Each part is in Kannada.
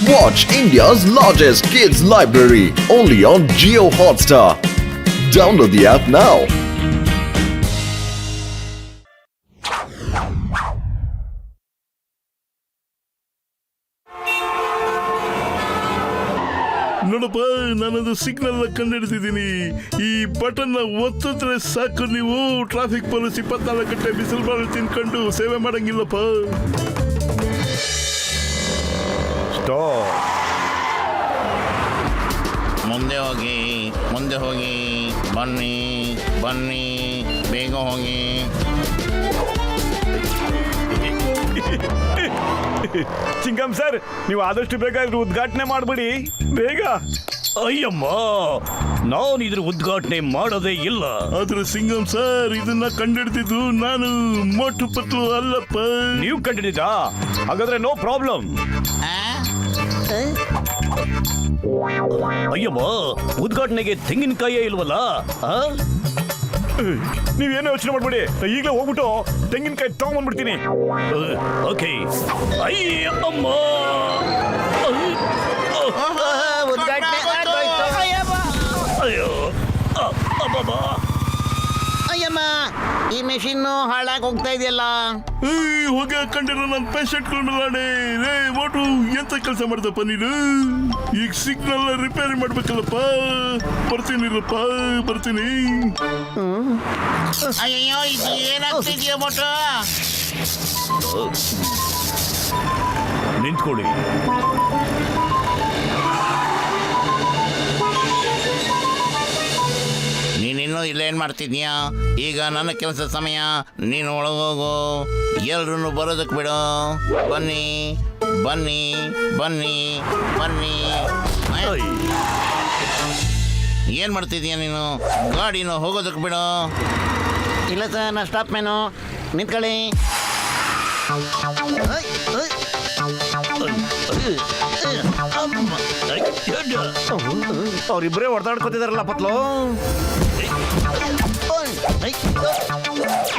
Watch India's largest kids library only on Jio Hotstar. Download the app now. ನೋಡಪ್ಪ, ನಾನೊಂದು ಸಿಗ್ನಲ್ ಕಂಡುಹಿಡಿದಿದ್ದೀನಿ. ಈ ಬಟನ್ ಒತ್ತಿದ್ರೆ ಸಾಕು, ನೀವು ಟ್ರಾಫಿಕ್ ಪೊಲೀಸ್ 24 ಗಂಟೆ ಬಿಸಿಲು ಬಾಳು ತಿನ್ಕೊಂಡು ಸೇವೆ ಮಾಡಂಗಿಲ್ಲಪ್ಪ. ಮುಂದೆ ಹೋಗಿ, ಮುಂದೆ ಹೋಗಿ, ಬನ್ನಿ ಬನ್ನಿ, ಬೇಗ ಹೋಗಿ. ಚಿಂಗಂ ಸರ್, ನೀವು ಆದಷ್ಟು ಬೇಗ ಇದ್ರ ಉದ್ಘಾಟನೆ ಮಾಡ್ಬಿಡಿ, ಬೇಗ. ಅಯ್ಯಮ್ಮ, ನಾನು ಇದ್ರ ಉದ್ಘಾಟನೆ ಮಾಡೋದೇ ಇಲ್ಲ. ಆದ್ರೆ ಸಿಂಗಂ ಸರ್, ಇದನ್ನ ಕಂಡುಹಿಡಿದಿದ್ದು ನಾನು, ಮೋಟು ಪತ್ಲು ಅಲ್ಲಪ್ಪ. ನೀವು ಕಂಡಿದ್ದೀರಾ? ಹಾಗಾದ್ರೆ ನೋ ಪ್ರಾಬ್ಲಮ್. ಅಯ್ಯಮ್ಮ, ಉದ್ಘಾಟನೆಗೆ ತೆಂಗಿನಕಾಯೇ ಇಲ್ವಲ್ಲ? ನೀವೇನು ಯೋಚನೆ ಮಾಡ್ಬಿಡಿ, ಈಗಲೇ ಹೋಗ್ಬಿಟ್ಟು ತೆಂಗಿನಕಾಯಿ ತಗೊಂಡ್ಬಂದ್ಬಿಡ್ತೀನಿ. ಓಕೆ. ಅಯ್ಯಮ್ಮ, ಅಯ್ಯೋ, ಅಬ್ಬಬ್ಬಾ. ಅಯ್ಯಮ್ಮ, ಈ ಮೆಷಿನ್ ಹಾಳಾಗಿ ಹೋಗ್ತಾ ಇದೆಯಲ್ಲ. ಹೋಗಿ ಹಾಕೊಂಡಿರೋ ನನ್ನ ಪೇಷಂಟ್ಗಳ ಮೇಲೆ ರೇ ಮೋಟು, ಎಂತ ಕೆಲಸ ಮಾಡ್ದಪ್ಪ ನೀನು? ಈಗ ಸಿಗ್ನಲ್ ರಿಪೇರಿ ಮಾಡ್ಬೇಕಲ್ಲಪ್ಪ. ಬರ್ತೀನಿರಪ್ಪ, ಬರ್ತೀನಿ. ಅಯ್ಯೋ, ಇದು ಏನಾಗ್ತಿದ್ಯೋ ಮೋಟು? ನಿಂತ್ಕೊಳ್ಳಿ. ನೀನಿನ್ನೂ ಇಲ್ಲೇನು ಮಾಡ್ತಿದ್ಯಾ? ಈಗ ನನ್ನ ಕೆಲಸ ಸಮಯ, ನೀನು ಒಳಗೋಗು. ಎಲ್ರೂ ಬರೋದಕ್ಕೆ ಬಿಡು. ಬನ್ನಿ ಬನ್ನಿ ಬನ್ನಿ ಬನ್ನಿ. ಏನು ಮಾಡ್ತಿದ್ಯಾ ನೀನು? ಗಾಡಿನ ಹೋಗೋದಕ್ಕೆ ಬಿಡು. ಇಲ್ಲ ಸರ್, ನಾ ಸ್ಟಾಪ್ ಮ್ಯಾನು, ನಿಂತ್ಕೊಳ್ಳಿ. ಅವ್ರಿಬ್ರೇ ಹೊಡೆದಾಡ್ಕೊತಿದಾರಲ್ಲ ಪತ್ಲು.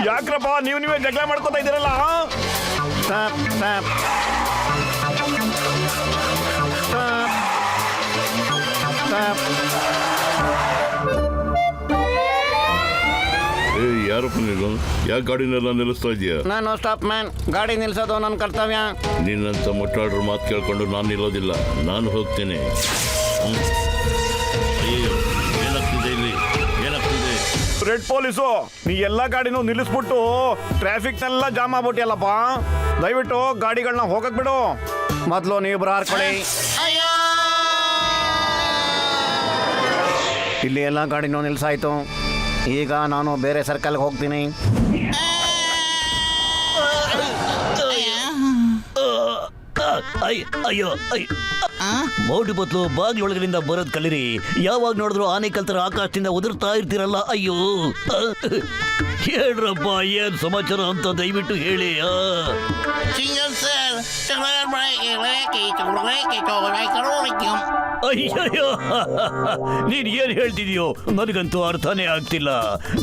ಯಾಕ್ರಪ್ಪ ನೀವೇ ಜಗಳ ಮಾಡ್ಕೊತಾ ಇದ್ದೀರಲ್ಲ? Stop stop stop. ಯಾರಪ್ಪ ನೀನು? ಯಾಕೆ ಗಾಡಿನೆಲ್ಲ ನಿಲ್ಲಿಸ್ತಾ ಇದೆಯಾ? ನಾನು ಸ್ಟಾಪ್ ಮ್ಯಾನ್, ಗಾಡಿ ನಿಲ್ಸೋದು ನನ್ನ ಕರ್ತವ್ಯ. ನಿನ್ನಂತ ಮುಟ್ಟಾಡ್ರ ಮಾತು ಕೇಳ್ಕೊಂಡು ನಾನು ನಿಲ್ಲೋದಿಲ್ಲ, ನಾನು ಹೋಗ್ತೇನೆ. ಅಯ್ಯೋ, ಏನಾಗ್ತಿದೆ ಇಲ್ಲಿ? ಏನಾಗ್ತಿದೆ? ರೆಡ್ ಪೊಲೀಸು, ನೀ ಎಲ್ಲ ಗಾಡಿನೂ ನಿಲ್ಲಿಸ್ಬಿಟ್ಟು ಟ್ರಾಫಿಕ್ನೆಲ್ಲ ಜಾಮ್ ಆಗ್ಬಿಟ್ಟಿಯಲ್ಲಪ್ಪ. ದಯವಿಟ್ಟು ಗಾಡಿಗಳನ್ನ ಹೋಗಕ್ ಬಿಡು. ಮೊದಲು ನೀವು ಹಾರ್ಕೊಳ್ಳಿ. ಇಲ್ಲಿ ಎಲ್ಲ ಗಾಡಿನೂ ನಿಲ್ಸಾಯ್ತು. ಈಗ ನಾನು ಬೇರೆ ಸರ್ಕಲ್ಗೆ ಹೋಗ್ತೀನಿ. ಅಯ್ಯೋ, ಮೋಟು ಬತ್ಲು, ಬಾಗಿಲೊಳಗರಿಂದ ಬರೋದ್ ಕಲೀರಿ. ಯಾವಾಗ ನೋಡಿದ್ರು ಆನೆ ಕಲ್ತರ ಆಕಾಶದಿಂದ ಉದುರ್ತಾ ಇರ್ತೀರಲ್ಲ. ಅಯ್ಯೋ, ಹೇಳ್ರಪ್ಪ, ಏನ್ ಸಮಾಚಾರ ಅಂತ ದಯವಿಟ್ಟು ಹೇಳಿ. ಅಯ್ಯಯ್ಯೋ, ನೀನ್ ಏನ್ ಹೇಳ್ತಿದ್ಯೋ ನನಗಂತೂ ಅರ್ಥನೇ ಆಗ್ತಿಲ್ಲ.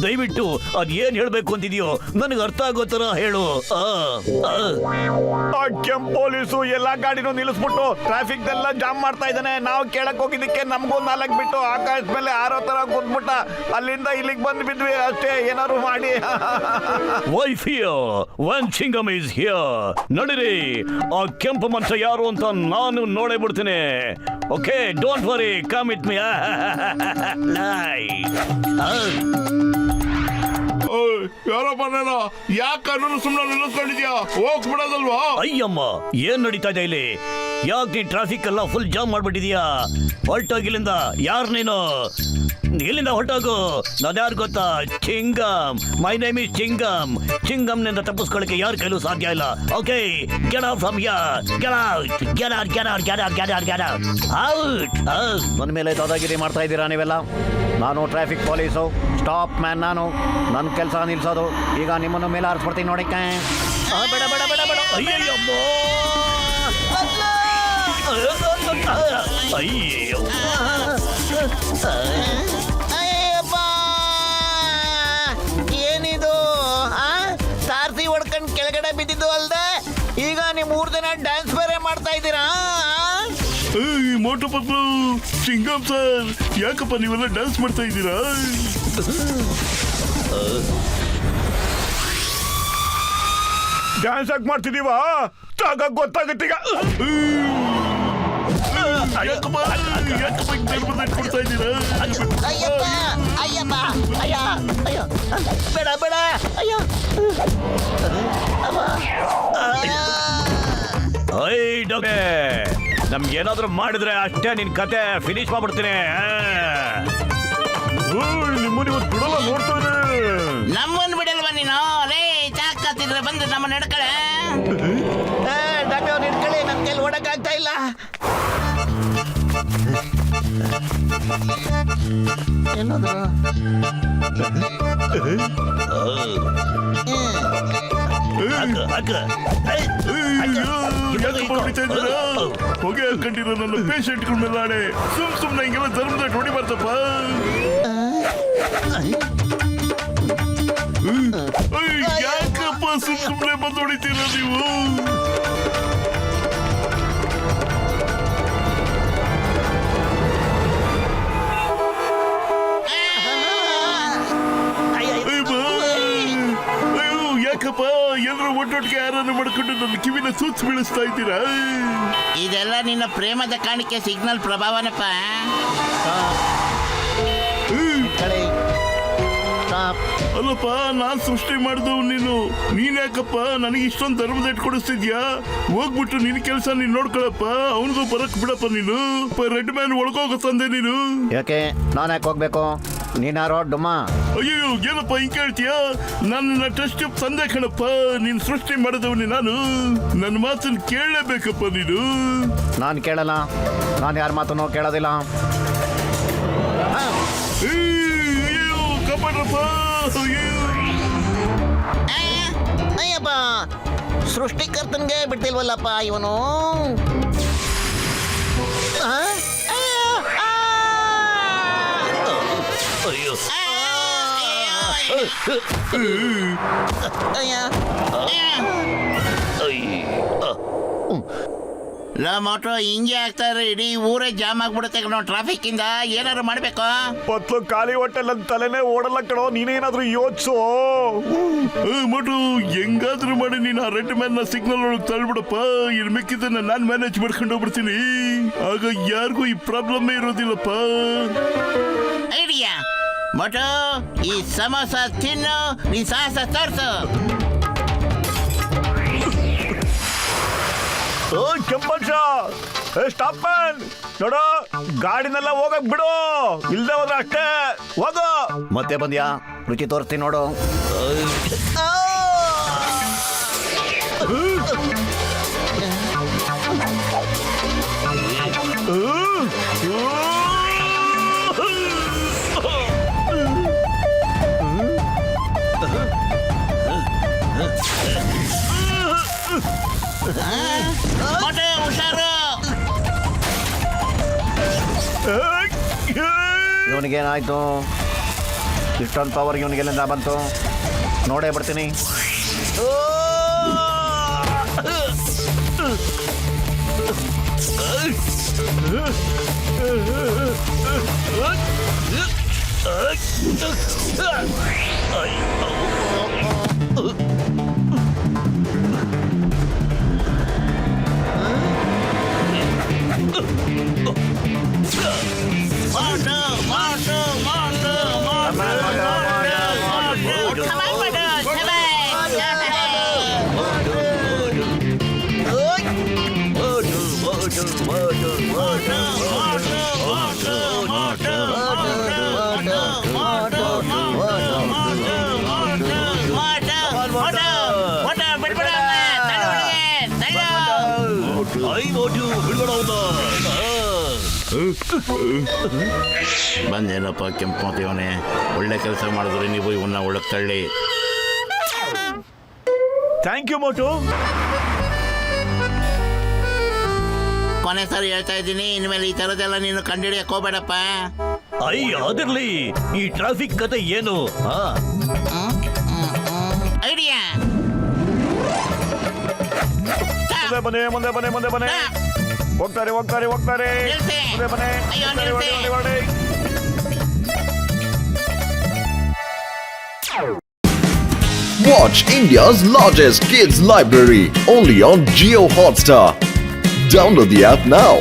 ದಯವಿಟ್ಟು ಅದೇನ್ ಹೇಳ್ಬೇಕು ಅಂತಿದ್ಯೋ ನನಗೆ ಅರ್ಥ ಆಗೋ ತರ ಹೇಳು. ಕೆಂಪ್ ಪೊಲೀಸು ಎಲ್ಲ ಗಾಡಿನೂ ನಿಲ್ಲಿಸ್ಬಿಟ್ಟು ಟ್ರಾಫಿಕ್ ಎಲ್ಲ ಜಾಮ್ ಮಾಡ್ತಾ ಇದ್ದಾನೆ. ನಾವು ಕೇಳಕ್ ಹೋಗಿದ್ದಕ್ಕೆ ನಮಗೂ 4 ಬಿಟ್ಟು ಆಕಾಶದ ಮೇಲೆ ಆರೋ ತರ ಕೂತ್ಬಿಟ್ಟ. ಅಲ್ಲಿಂದ ಇಲ್ಲಿಗೆ ಬಂದು ಬಿದ್ವಿ ಅಷ್ಟೇ. ಏನಾದ್ರು ಮಾಡಿ. One ಚಿಂಗಮ್ is here. ನಡೀರಿ, ಆ ಕೆಂಪು ಮನುಷ್ಯ ಯಾರು ಅಂತ ನಾನು ನೋಡೇ ಬಿಡ್ತೀನಿ. Okay, don't worry, come with me. ಯಾರಪ್ಪ ನೀನು? ಯಾಕೆ ಕಾನೂನು ಸುಮ್ಮನೆ ನಿಲ್ಲಿಸ್ಕೊಂಡಿದ್ಯಾ? ಹೋಗ್ಬಿಡೋದಲ್ವಾ? ಅಯ್ಯಮ್ಮ, ಏನ್ ನಡೀತಾ ಇದೆ ಇಲ್ಲಿ? ಯಾಕೆ ನೀನ್ ಟ್ರಾಫಿಕ್ ಎಲ್ಲ ಫುಲ್ ಜಾಮ್ ಮಾಡ್ಬಿಟ್ಟಿದ್ಯಾ? ಹೊರಟೋಗಿಲ್ಲಿಂದ. ಯಾರು ನೀನು? ಇಲ್ಲಿಂದ ಹೊರಟೋಗು. ನಾನು ಯಾರು ಗೊತ್ತಾ? ಚಿಂಗಮ್. My name is ಚಿಂಗಮ್. ಚಿಂಗಮ್ನಿಂದ ತಪ್ಪಿಸ್ಕೊಳ್ಳಕ್ಕೆ ಯಾರ ಕೈಲೂ ಸಾಧ್ಯ ಇಲ್ಲ. Okay, get out from here. Get out, get out, get out, get out, get out, get out. ನನ್ನ ಮೇಲೆ ದಾದಾಗಿರಿ ಮಾಡ್ತಾ ಇದ್ದೀರಾ ನೀವೆಲ್ಲ? ನಾನು ಟ್ರಾಫಿಕ್ ಪೊಲೀಸು, ಸ್ಟಾಪ್ ಮ್ಯಾನ್ ನಾನು. ನನ್ನ ಕೆಲಸ ನಿಲ್ಸೋದು. ಈಗ ನಿಮ್ಮನ್ನು ಮೇಲೆ ಹಾರಿಸ್ಬಿಡ್ತೀನಿ ನೋಡಿಕೆ. ಬೇಡ ಬೇಡ ಬೇಡ ಬೇಡ. ಅಯ್ಯಯ್ಯಮ್ಮ, ಅಯ್ಯೋ, ಏನಿದು? ಸಾರ್ಸಿ ಹೊಡ್ಕೊಂಡು ಕೆಳಗಡೆ ಬಿದ್ದಿದ್ದು ಅಲ್ದೆ, ಈಗ ನೀವು 3 ದಿನ ಡ್ಯಾನ್ಸ್ ಬೇರೆ ಮಾಡ್ತಾ ಇದ್ದೀರಾ? ಮೋಟು ಪತ್ಲು ಚಿಂಗಮ್ ಸರ್, ಯಾಕಪ್ಪ ನೀವೆಲ್ಲ ಡ್ಯಾನ್ಸ್ ಮಾಡ್ತಾ ಇದ್ದೀರಾ? ಡ್ಯಾನ್ಸ್ ಯಾಕೆ ಮಾಡ್ತಿದೀವ ಗೊತ್ತಾಗತ್ತೀಗ. ಯಾಕಪ್ಪ ಹಿಂಗ್ ಧರ್ಮದಲ್ಲಿ ಕೊಡ್ತಾ ಇದ್ದೀರಾ? ಅಯ್ಯಪ್ಪ ಅಯ್ಯಪ್ಪ ಅಯ್ಯ ಅಯ್ಯೋ ಬೇಡ ಬೇಡ ಅಯ್ಯೋ ಐ ಡಾಕ್ಟ್ರೇ, ನಮ್ಗೆ ಏನಾದ್ರೂ ಮಾಡಿದ್ರೆ ಅಷ್ಟೇ ನಿನ್ ಕತೆ ಫಿನಿಶ್ ಮಾಡ್ಬಿಡ್ತೀನಿ. ನಿಮ್ಮನ್ನ ಇವತ್ತು ಬಿಡಲ್ಲ ನೋಡ್ತಾನೆ. ನಮ್ಮನ್ನು ಬಿಡಲ್ವ ನೀನು? ರೇ ಚಾಕತ್ತಿದ್ರೆ ಬಂದು ನಮ್ಮ ನಡ್ಕಳೆ. ಡಾಕ್ಟರ್ ನಡ್ಕಳಿ, ನನ್ನ ಕೈಲಿ ಓಡಕ್ಕಾಗ್ತಾ ಇಲ್ಲ. ಏನಾದ್ರು ಯಾಕಪ್ಪ ಹೊಡಿತಾ ಇದ್ದೀರಾ? ಹೊಗೆ ಹಾಕೊಂಡಿರೋ ನನ್ನ ಪೇಷಂಟ್ಗಳ ಮೇಲೆ ಆಣೆ. ಸುಮ್ನೆ ಹಿಂಗೆಲ್ಲ ಧರ್ಮದಲ್ಲಿ ಹೊಡಿಬಾರ್ದಪ್ಪ. ಯಾಕಪ್ಪ ಸುಮ್ನೆ ಬಂದು ಹೊಡಿತೀರಾ ನೀವು? ಯಾಕಪ್ಪ ಎಲ್ಲರೂ ಒಟ್ಟೊಟ್ಟಿಗೆ ಯಾರನ್ನು ಮಾಡ್ಕೊಂಡು ನನ್ನ ಕಿವಿನ ಸೂಚ್ ಬೀಳಿಸ್ತಾ ಇದ್ದೀರಾ? ಇದೆಲ್ಲ ನಿನ್ನ ಪ್ರೇಮದ ಕಾಣಿಕೆ ಸಿಗ್ನಲ್ ಪ್ರಭಾವನಪ್ಪ. ಅಲ್ಲಪ್ಪ, ನಾನ್ ಸೃಷ್ಟಿ ಮಾಡಿದವ್ ನೀನ್ ಯಾಕಪ್ಪ ನನಗೆ ಇಷ್ಟೊಂದು ಧರ್ಮದ ಇಟ್ಕೊಡಿಸ್ತಿದ್ಯಾ? ಹೋಗ್ಬಿಟ್ಟು ನಿನ್ ಕೆಲಸ ನೀನ್ ನೋಡ್ಕೊಳಪ್ಪ. ಅವನಿಗೂ ಬರಕ್ ಬಿಡಪ್ಪ. ನೀನು ರೆಡ್ ಮ್ಯಾನ್ ಒಳಗೋಗ ತಂದೆ ನೀನು. ಯಾಕೆ ನಾನು ಯಾಕೆ ಹೋಗ್ಬೇಕು? ನೀನಾರೋ ಡುಮ್ಮ. ಅಯ್ಯೋ, ಏನಪ್ಪ ಹಿಂಗ್ ಕೇಳ್ತೀಯ? ನನ್ನ ಟೆಸ್ಟ್ ತಂದೆ ಕಣಪ್ಪ. ನೀನ್ ಸೃಷ್ಟಿ ಮಾಡಿದವನಿ ನಾನು. ನನ್ನ ಮಾತನ್ನ ಕೇಳಲೇಬೇಕಪ್ಪ ನೀನು. ನಾನು ಕೇಳಲ್ಲ, ನಾನು ಯಾರ ಮಾತನ್ನು ಕೇಳೋದಿಲ್ಲ. ಅಯ್ಯೋ, ಕಾಪಾಡ್ರಪ್ಪ. ಅಯ್ಯಪ್ಪ, ಸೃಷ್ಟಿಕರ್ತನ್ಗೆ ಬಿಟ್ಟಿಲ್ವಲ್ಲಪ್ಪ ಇವನು. ಅಯ್ಯೋ, ಮೋಟೋ ಹಿಂಗೆ ಆಗ್ತಾರೆ, ಇಡೀ ಊರೇ ಜಾಮ್ ಆಗ್ಬಿಡುತ್ತೆ ಕಣೋ ಟ್ರಾಫಿಕ್ ಇಂದ. ಏನಾದ್ರು ಮಾಡ್ಬೇಕು. ಪತ್ಲು ಖಾಲಿ ಹೊಟ್ಟೆ ನನ್ನ ತಲೆನೇ ಓಡಲ್ಲ ಕಣೋ. ನೀನೇನಾದ್ರೂ ಯೋಚಿಸು. ಮಟು, ಹೆಂಗಾದ್ರೂ ಮಾಡಿ ನೀನು ಆ ರೆಡ್ ಮ್ಯಾನ್ ನ ಸಿಗ್ನಲ್ ಒಳಗೆ ತಳ್ಬಿಡಪ್ಪ. ಇನ್ ಮಿಕ್ಕಿದ್ದನ್ನ ನಾನ್ ಮ್ಯಾನೇಜ್ ಮಾಡ್ಕೊಂಡು ಹೋಗ್ಬಿಡ್ತೀನಿ. ಆಗ ಯಾರಿಗೂ ಈ ಪ್ರಾಬ್ಲಮ್ ಇರೋದಿಲ್ಲಪ್ಪ. ಐಡಿಯಾ ಮೋಟೋ, ಈ ಸಮೋಸ ತಿನ್ನು, ನೀನ್ ಸಾಹಸ ತೋರ್ಸು. ಕೆಂಪಂಶ, ಸ್ಟಾಪ್ ಮ್ಯಾನ್. ನೋಡು, ಗಾಡಿನೆಲ್ಲ ಹೋಗಕ್ ಬಿಡು. ಇಲ್ದೆ ಹೋದ್ರೆ ಅಷ್ಟೇ. ಹೋಗು. ಮತ್ತೆ ಬಂದ್ಯಾ? ರುಚಿ ತೋರಿಸ್ತೀನಿ ನೋಡು. ಮೋಟೋ ಹುಷಾರು. ಇವನಿಗೇನಾಯ್ತು? ಇಷ್ಟೊಂದು ಪವರ್ ಇವನಿಗೆಲ್ಲಿಂದ ಬಂತು? ನೋಡೇ ಬಿಡ್ತೀನಿ. ಬಂದೇನಪ್ಪ ಕೆಂಪೋತಿವನೇ, ಒಳ್ಳೆ ಕೆಲಸ ಮಾಡಿದ್ರೆ ನೀವು ಇವನ್ನ ಒಳಗೆ ತಳ್ಳಿ. Thank you Motu. ಕೊನೆ ಸಾರಿ ಹೇಳ್ತಾ ಇದ್ದೀನಿ, ಇನ್ಮೇಲೆ ಈ ತರದೆಲ್ಲ ನೀನು ಕಂಡಿಡಿಯಕ್ ಹೋಗ್ಬೇಡಪ್ಪ. ಅಯ್ಯ, ಅದಿರ್ಲಿ. ಈ ಟ್ರಾಫಿಕ್ ಕತೆ ಏನು? ಐಡಿಯಾ ಮುಂದೆ ಬನ್ನಿ. ಹೋಗ್ತಾರೆ ಹೋಗ್ತಾರೆ ಹೋಗ್ತಾರೆ ನಿಲ್ಸಿ. ಮುಂದೆ ಮನೆ ಅಯ್ಯೋ, ಹೊಡಿ, ಹೊಡಿ, ನಿಲ್ಸಿ. ಹೊಡಿ, ಹೊಡಿ. Watch India's largest kids library only on Geo Hotstar. Download the app now.